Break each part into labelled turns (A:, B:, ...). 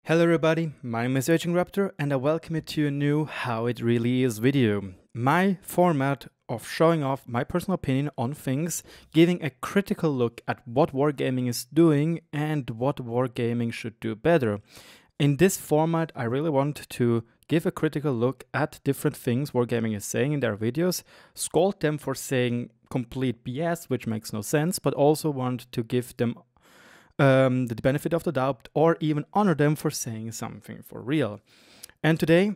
A: Hello everybody, my name is RagingRaptor and I welcome you to a new How It Really Is video. My format of showing off my personal opinion on things, giving a critical look at what wargaming is doing and what wargaming should do better. In this format, I really want to give a critical look at different things wargaming is saying in their videos, scold them for saying complete BS, which makes no sense, but also want to give them the benefit of the doubt or even honor them for saying something for real. And today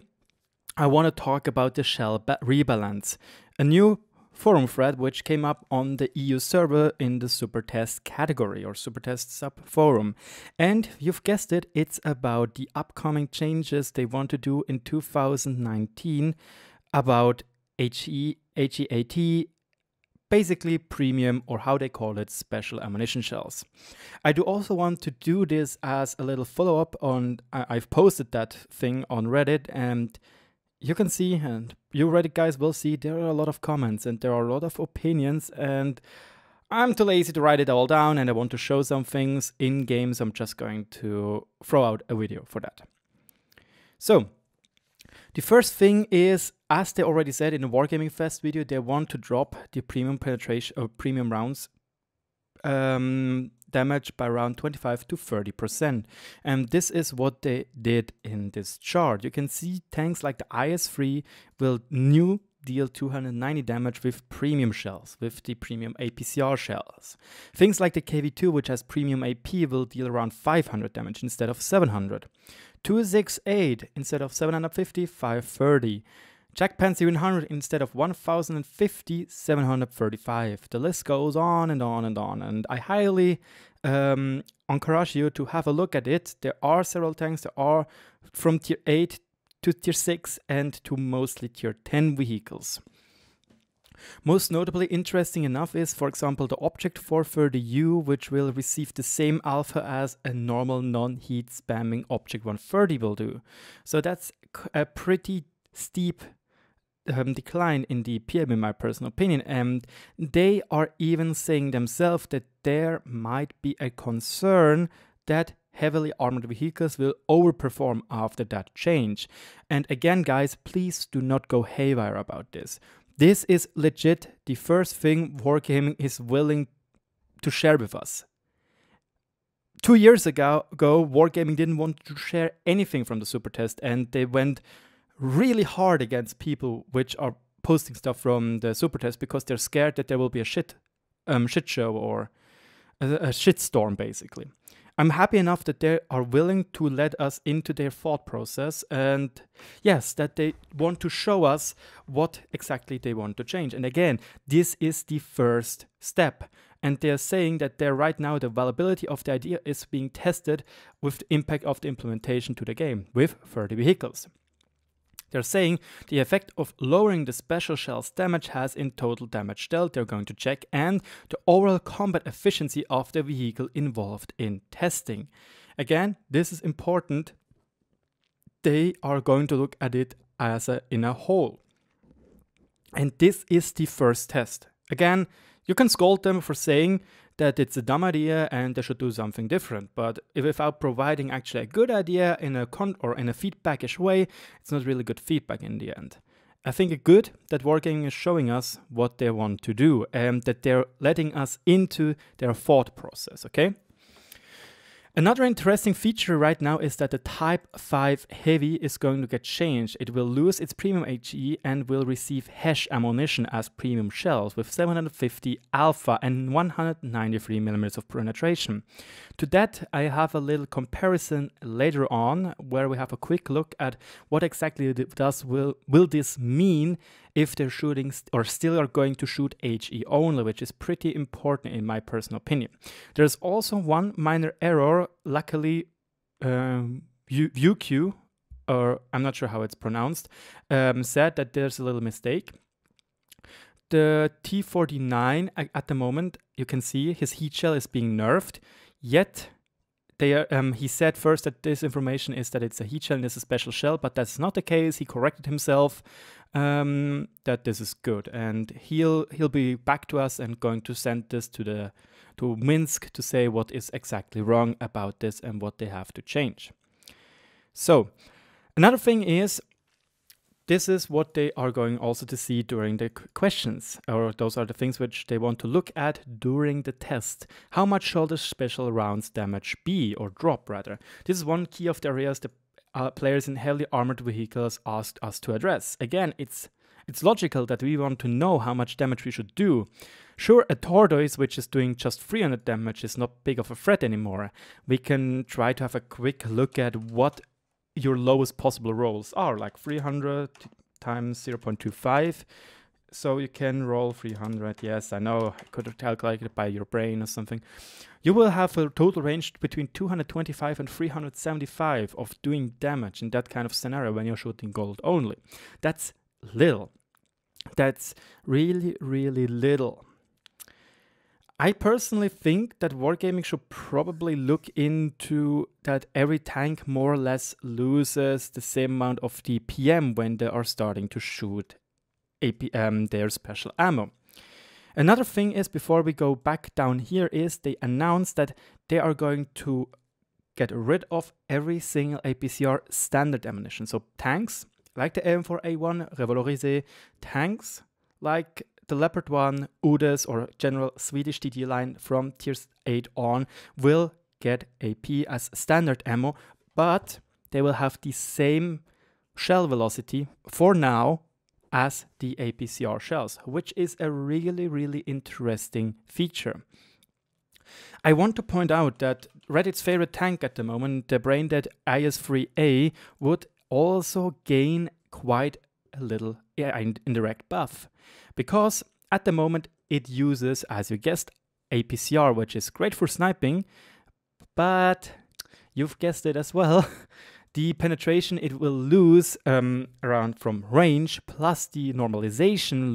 A: I want to talk about the shell rebalance, a new forum thread which came up on the EU server in the supertest category or supertest sub forum. And you've guessed it, it's about the upcoming changes they want to do in 2019 about HEAT, basically premium, or how they call it, special ammunition shells. I do also want to do this as a little follow-up on, I've posted that thing on Reddit, and you can see, and you Reddit guys will see, there are a lot of comments and there are a lot of opinions, and I'm too lazy to write it all down and I want to show some things in games. I'm just going to throw out a video for that. So, the first thing is, as they already said in the Wargaming Fest video, they want to drop the premium penetration or premium rounds damage by around 25 to 30%. And this is what they did in this chart. You can see tanks like the IS-3 will deal 290 damage with premium shells, with the premium APCR shells. Things like the KV-2, which has premium AP, will deal around 500 damage instead of 700. 268 instead of 750, 530. Jack Panzer 100 instead of 1050, 735. The list goes on and on and on. And I highly encourage you to have a look at it. There are several tanks. There are from tier 8 to tier 6 and to mostly tier 10 vehicles. Most notably interesting enough is, for example, the Object 430U, which will receive the same alpha as a normal non-heat spamming Object 130 will do. So that's a pretty steep decline in the PM in my personal opinion, and they are even saying themselves that there might be a concern that heavily armored vehicles will overperform after that change. And again guys, please do not go haywire about this. This is legit the first thing Wargaming is willing to share with us. 2 years ago, Wargaming didn't want to share anything from the supertest, and they went really hard against people which are posting stuff from the supertest because they're scared that there will be a shit show or a shitstorm basically. I'm happy enough that they are willing to let us into their thought process, and yes, that they want to show us what exactly they want to change. And again, this is the first step. And they're saying that right now the availability of the idea is being tested with the impact of the implementation to the game with 30 vehicles. They're saying the effect of lowering the special shell's damage has in total damage dealt, they're going to check, and the overall combat efficiency of the vehicle involved in testing. Again, this is important. They are going to look at it as in a whole. And this is the first test. Again, you can scold them for saying that it's a dumb idea and they should do something different. But without providing actually a good idea in a feedbackish way, it's not really good feedback in the end. I think it's good that Wargaming is showing us what they want to do and that they're letting us into their thought process, okay? Another interesting feature right now is that the Type 5 Heavy is going to get changed. It will lose its premium HE and will receive HESH ammunition as premium shells with 750 alpha and 193 millimeters of penetration. To that, I have a little comparison later on where we have a quick look at what exactly will this mean if they're shooting or still are going to shoot HE only, which is pretty important in my personal opinion. There's also one minor error. Luckily, youuuu, or I'm not sure how it's pronounced, said that there's a little mistake. The T49 at the moment, you can see his heat shell is being nerfed, yet he said first that this information is that it's a heat shell and it's a special shell, but that's not the case. He corrected himself that this is good, and he'll be back to us and going to send this to Minsk to say what is exactly wrong about this and what they have to change. So another thing is, this is what they are going also to see during the questions, or those are the things which they want to look at during the test. How much shall the special rounds damage be, or drop rather? This is one key of the areas the players in heavily armored vehicles asked us to address. Again, it's logical that we want to know how much damage we should do. Sure, a tortoise which is doing just 300 damage is not big of a threat anymore. We can try to have a quick look at what your lowest possible rolls are, like 300 times 0.25. So you can roll 300. Yes, I know, I could have calculated it by your brain or something. You will have a total range between 225 and 375 of doing damage in that kind of scenario when you're shooting gold only. That's little. That's really, really little. I personally think that wargaming should probably look into that every tank more or less loses the same amount of DPM when they are starting to shoot their special ammo. Another thing is, before we go back down here, is they announced that they are going to get rid of every single APCR standard ammunition. So tanks like the M4A1 revalorisé, tanks like the Leopard 1, UDES or general Swedish DD line from tiers 8 on will get AP as standard ammo, but they will have the same shell velocity for now as the APCR shells, which is a really, really interesting feature. I want to point out that Reddit's favorite tank at the moment, the brain-dead IS-3A, would also gain quite a little indirect buff, because at the moment it uses, as you guessed, APCR, which is great for sniping, but you've guessed it as well, the penetration it will lose around from range plus the normalization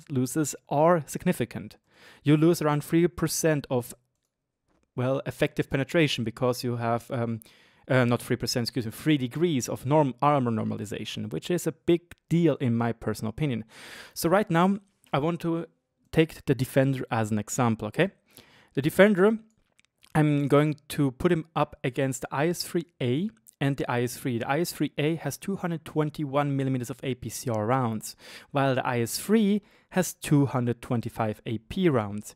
A: loses are significant. You lose around 3% of, well, effective penetration, because you have not 3%, excuse me, 3 degrees of armor normalization, which is a big deal in my personal opinion. So right now, I want to take the Defender as an example, okay? The Defender, I'm going to put him up against the IS-3A and the IS-3. The IS-3A has 221 millimeters of APCR rounds, while the IS-3 has 225 AP rounds.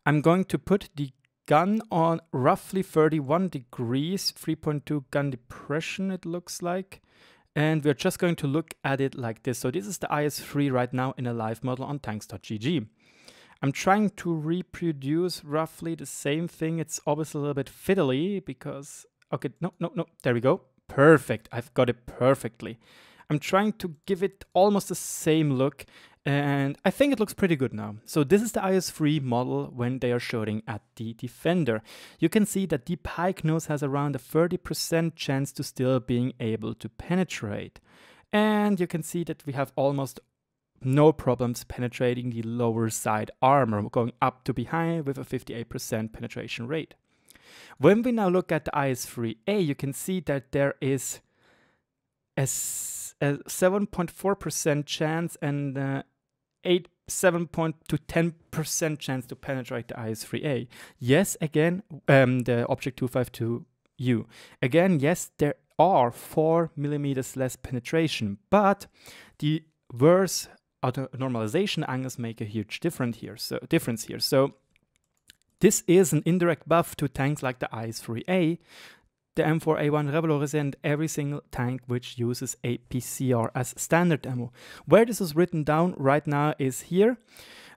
A: I'm going to put the gun on roughly 31 degrees, 3.2 gun depression it looks like. And we're just going to look at it like this. So this is the IS-3 right now in a live model on tanks.gg. I'm trying to reproduce roughly the same thing. It's obviously a little bit fiddly because, okay, no, there we go. Perfect, I've got it perfectly. I'm trying to give it almost the same look, and I think it looks pretty good now. So this is the IS-3 model when they are shooting at the Defender. You can see that the pike nose has around a 30% chance to still being able to penetrate. And you can see that we have almost no problems penetrating the lower side armor, going up to behind with a 58% penetration rate. When we now look at the IS-3A, you can see that there is a 7.4% chance and 7 to 10% chance to penetrate the IS-3A. Yes, again, the Object 252U. Again, yes, there are 4 millimeters less penetration, but the worse normalization angles make a huge difference here. So this is an indirect buff to tanks like the IS-3A, the M4A1 revalorisé, and every single tank which uses APCR as standard ammo. Where this is written down right now is here.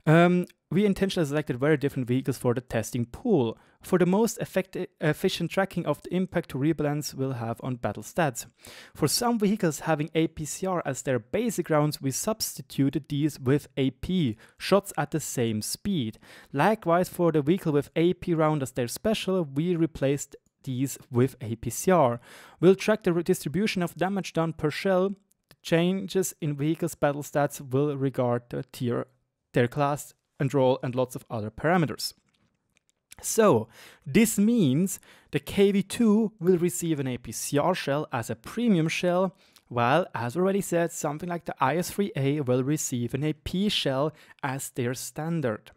A: We intentionally selected very different vehicles for the testing pool. For the most efficient tracking of the impact to rebalance will have on battle stats. For some vehicles having APCR as their basic rounds, we substituted these with AP, shots at the same speed. Likewise, for the vehicle with AP round as their special, we replaced these with APCR. We'll track the distribution of damage done per shell. The changes in vehicles' battle stats will regard the tier, their class and role, and lots of other parameters. So this means the KV2 will receive an APCR shell as a premium shell, while, as already said, something like the IS-3A will receive an AP shell as their standard.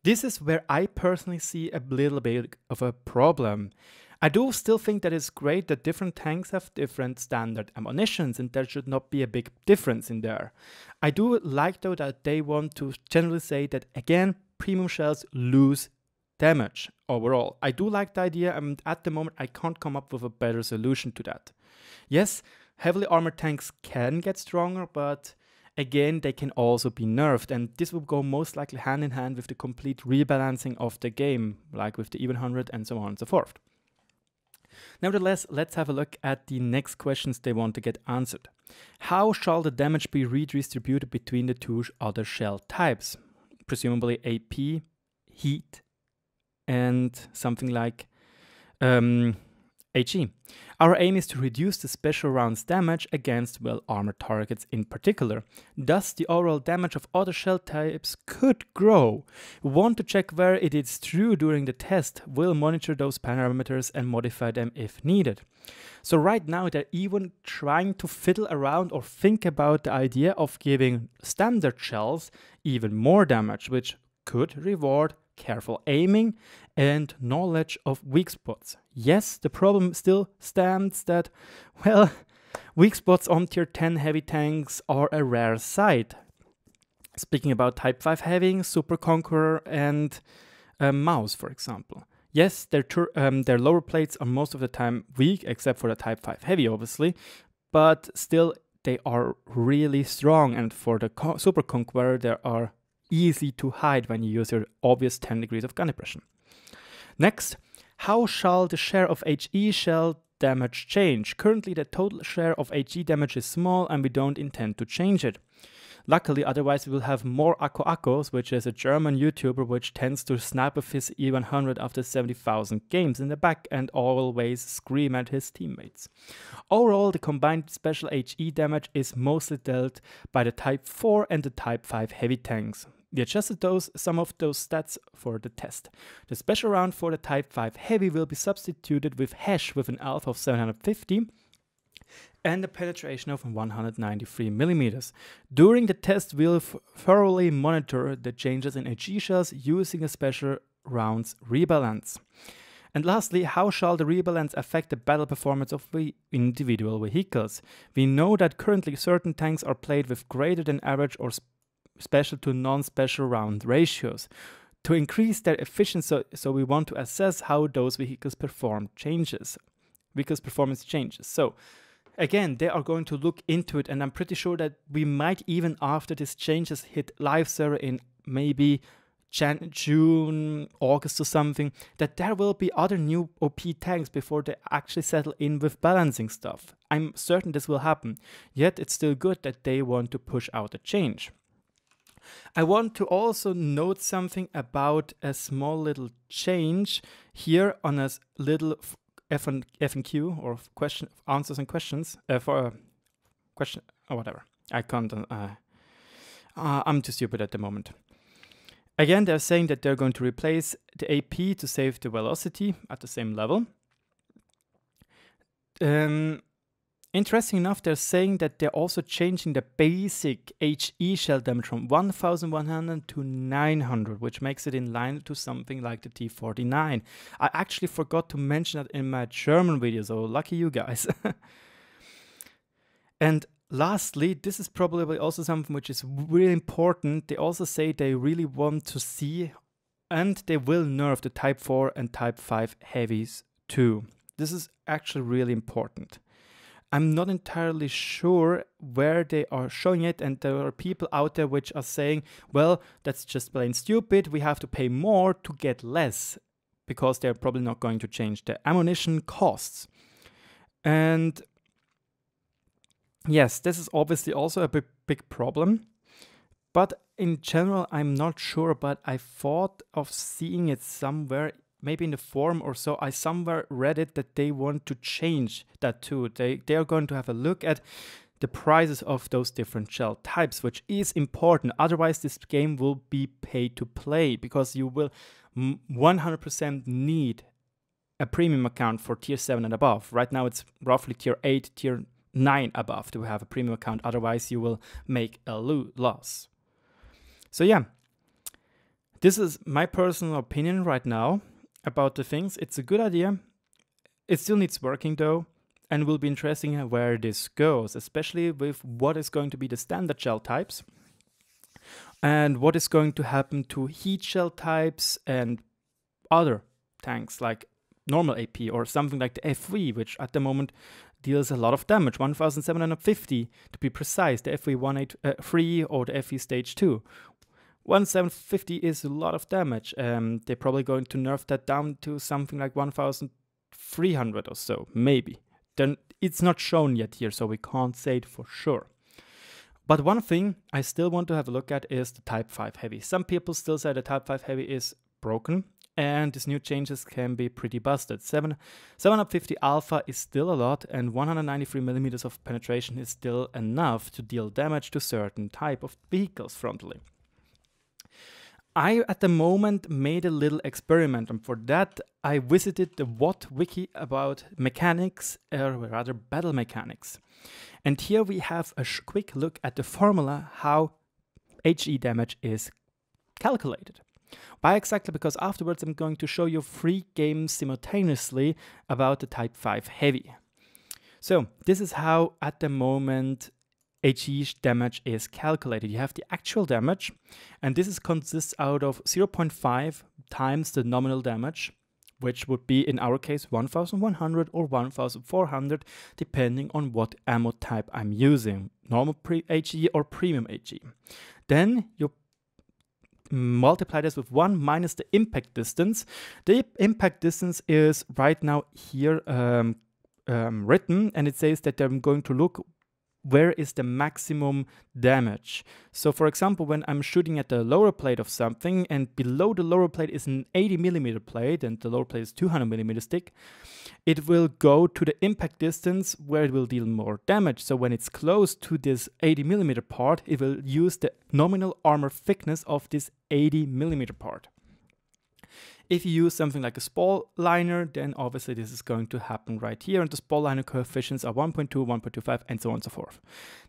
A: This is where I personally see a little bit of a problem. I do still think that it's great that different tanks have different standard ammunitions, and there should not be a big difference in there. I do like though that they want to generally say that again, premium shells lose damage overall. I do like the idea, and at the moment I can't come up with a better solution to that. Yes, heavily armored tanks can get stronger, but again, they can also be nerfed, and this will go most likely hand in hand with the complete rebalancing of the game, like with the even 100 and so on and so forth. Nevertheless, let's have a look at the next questions they want to get answered. How shall the damage be redistributed between the two other shell types? Presumably AP, heat, and something like HE. Our aim is to reduce the special round's damage against well-armored targets in particular. Thus, the overall damage of other shell types could grow. We want to check where it is true during the test. We'll monitor those parameters and modify them if needed. So right now, they're even trying to fiddle around or think about the idea of giving standard shells even more damage, which could reward careful aiming and knowledge of weak spots. Yes, the problem still stands that, well, weak spots on tier 10 heavy tanks are a rare sight. Speaking about type 5 heavy, Super Conqueror and Mouse, for example. Yes, their lower plates are most of the time weak, except for the type 5 heavy, obviously, but still they are really strong, and for the Super Conqueror, they are easy to hide when you use your obvious 10 degrees of gun depression. Next, how shall the share of HE shell damage change? Currently, the total share of HE damage is small and we don't intend to change it. Luckily, otherwise we will have more Akko, which is a German YouTuber which tends to snap with his E100 after 70,000 games in the back and always scream at his teammates. Overall, the combined special HE damage is mostly dealt by the Type 4 and the Type 5 heavy tanks. We adjusted some of those stats for the test. The special round for the Type 5 heavy will be substituted with Hesh with an alpha of 750 and a penetration of 193 millimeters. During the test, we'll thoroughly monitor the changes in HE shells using a special rounds rebalance. And lastly, how shall the rebalance affect the battle performance of the individual vehicles? We know that currently certain tanks are played with greater than average or special to non-special round ratios. To increase their efficiency, so we want to assess how those vehicles performance changes. So again, they are going to look into it, and I'm pretty sure that we might even after these changes hit live server in maybe June, August or something, that there will be other new OP tanks before they actually settle in with balancing stuff. I'm certain this will happen, yet it's still good that they want to push out a change. I want to also note something about a small little change here on a little FNQ or question answers and questions for a question or whatever. I can't. I'm too stupid at the moment. Again, they're saying that they're going to replace the AP to save the velocity at the same level. Interesting enough, they're saying that they're also changing the basic HE shell damage from 1100 to 900, which makes it in line to something like the T49. I actually forgot to mention that in my German video, so lucky you guys. And lastly, this is probably also something which is really important. They also say they really want to see, and they will nerf the Type 4 and Type 5 heavies too. This is actually really important. I'm not entirely sure where they are showing it, and there are people out there which are saying, well, that's just plain stupid, we have to pay more to get less, because they're probably not going to change the ammunition costs. And yes, this is obviously also a big problem, but in general, I'm not sure, but I thought of seeing it somewhere, maybe in the forum or so. I somewhere read it that they want to change that too. They are going to have a look at the prices of those different shell types, which is important. Otherwise, this game will be pay to play, because you will 100% need a premium account for tier 7 and above. Right now, it's roughly tier 8, tier 9 above to have a premium account. Otherwise, you will make a loss. So yeah, this is my personal opinion right now about the things. It's a good idea. It still needs working though, and will be interesting where this goes, especially with what is going to be the standard shell types and what is going to happen to heat shell types and other tanks like normal AP or something like the FV, which at the moment deals a lot of damage, 1750 to be precise, the FV183 or the FV stage 2. 1750 is a lot of damage. They're probably going to nerf that down to something like 1300 or so, maybe. Then it's not shown yet here, so we can't say it for sure. But one thing I still want to have a look at is the Type 5 Heavy. Some people still say the Type 5 Heavy is broken, and these new changes can be pretty busted. 750 alpha is still a lot, and 193 millimeters of penetration is still enough to deal damage to certain type of vehicles frontally. I, at the moment, made a little experiment, and for that I visited the WOT wiki about mechanics, or rather battle mechanics. And here we have a quick look at the formula how HE damage is calculated. Why exactly? Because afterwards I'm going to show you 3 games simultaneously about the Type 5 Heavy. So this is how at the moment HE damage is calculated. You have the actual damage, and this consists out of 0.5 times the nominal damage, which would be in our case 1100 or 1400, depending on what ammo type I'm using, normal HE or premium HE. Then you multiply this with 1 minus the impact distance. The impact distance is right now here written, and it says that I'm going to look where is the maximum damage. So for example, when I'm shooting at the lower plate of something and below the lower plate is an 80mm plate and the lower plate is 200mm stick, it will go to the impact distance where it will deal more damage. So when it's close to this 80mm part, it will use the nominal armor thickness of this 80mm part. If you use something like a spall liner, then obviously this is going to happen right here, and the spall liner coefficients are 1.2, 1.25, and so on and so forth.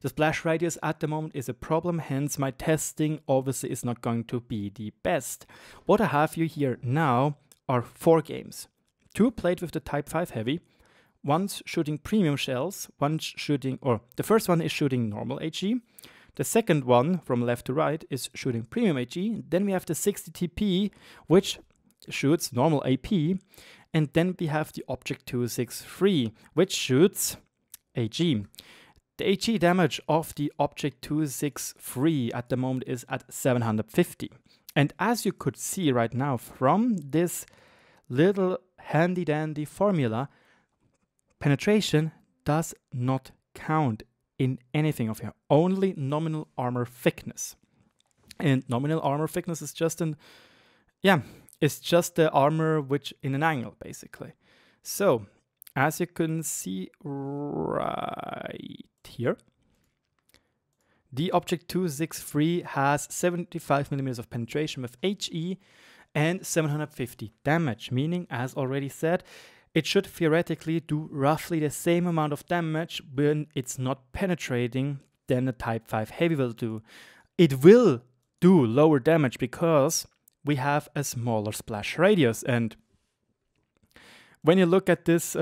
A: The splash radius at the moment is a problem, hence my testing obviously is not going to be the best. What I have you here now are 4 games. 2 played with the Type 5 Heavy, one's shooting premium shells, one's shooting, or the first one is shooting normal HE. The second one, from left to right, is shooting premium HE. Then we have the 60 TP, which shoots normal AP, and then we have the Object 263, which shoots HE. The HE damage of the Object 263 at the moment is at 750. And as you could see right now from this little handy dandy formula, penetration does not count in anything of here, only nominal armor thickness. And nominal armor thickness is just it's just the armor which in an angle, basically. So, as you can see right here, the Object 263 has 75mm of penetration with HE and 750 damage, meaning, as already said, it should theoretically do roughly the same amount of damage when it's not penetrating than the Type 5 Heavy will do. It will do lower damage because we have a smaller splash radius, and when you look at this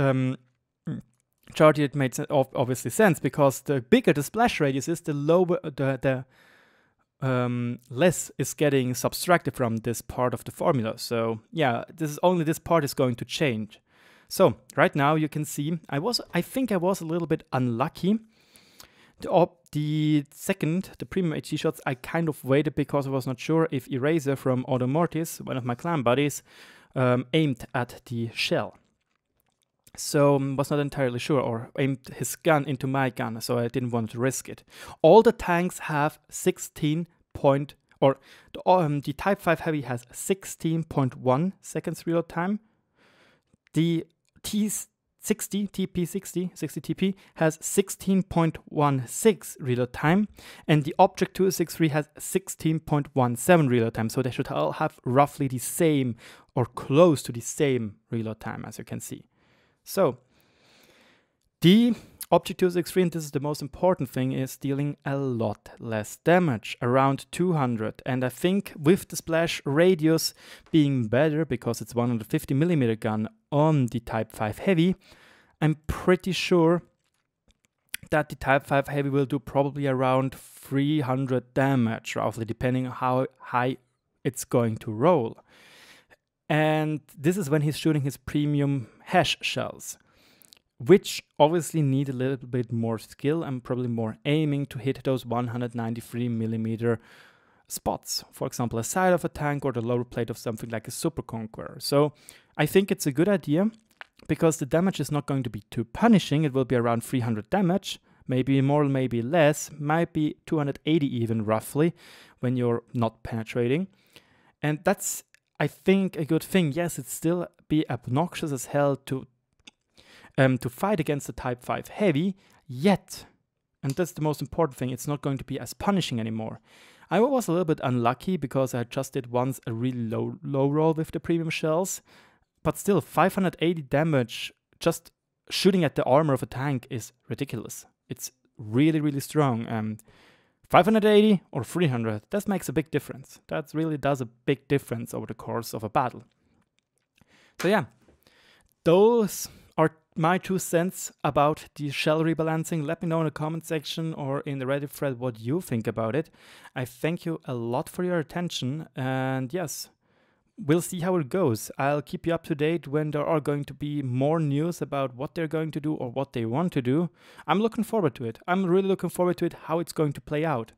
A: chart, it makes obviously sense, because the bigger the splash radius is, the lower the less is getting subtracted from this part of the formula. So yeah, this part is going to change. So right now you can see I think I was a little bit unlucky. The premium HE shots, I kind of waited because I was not sure if Eraser from Automortis, one of my clan buddies, aimed at the shell. So was not entirely sure, or aimed his gun into my gun, so I didn't want to risk it. All the tanks have 16 point, or the Type 5 Heavy has 16.1 seconds reload time. The TP60 TP has 16.16 reload time, and the Object 263 has 16.17 reload time. So they should all have roughly the same or close to the same reload time, as you can see. So the Object 263, and this is the most important thing, is dealing a lot less damage, around 200. And I think with the splash radius being better, because it's 150mm gun, on the Type 5 Heavy, I'm pretty sure that the Type 5 Heavy will do probably around 300 damage, roughly, depending on how high it's going to roll. And this is when he's shooting his premium hash shells, which obviously need a little bit more skill and probably more aiming to hit those 193mm spots. For example, a side of a tank or the lower plate of something like a Super Conqueror. So I think it's a good idea, because the damage is not going to be too punishing. It will be around 300 damage, maybe more, maybe less, might be 280 even roughly when you're not penetrating. And that's, I think, a good thing. Yes, it still be obnoxious as hell to fight against the Type 5 Heavy, yet, and that's the most important thing, it's not going to be as punishing anymore. I was a little bit unlucky because I just did once a really low roll with the premium shells, but still 580 damage just shooting at the armor of a tank is ridiculous. It's really, really strong. 580 or 300, that makes a big difference. That really does a big difference over the course of a battle. So yeah, those are my 2 cents about the shell rebalancing. Let me know in the comment section or in the Reddit thread what you think about it. I thank you a lot for your attention, and yes, we'll see how it goes. I'll keep you up to date when there are going to be more news about what they're going to do or what they want to do. I'm looking forward to it. I'm really looking forward to it, how it's going to play out.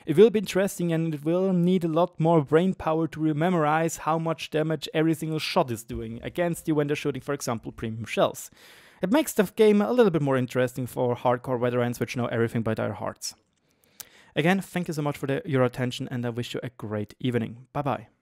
A: It will be interesting, and it will need a lot more brain power to memorize how much damage every single shot is doing against you when they're shooting, for example, premium shells. It makes the game a little bit more interesting for hardcore veterans which know everything by their hearts. Again, thank you so much for your attention, and I wish you a great evening. Bye bye.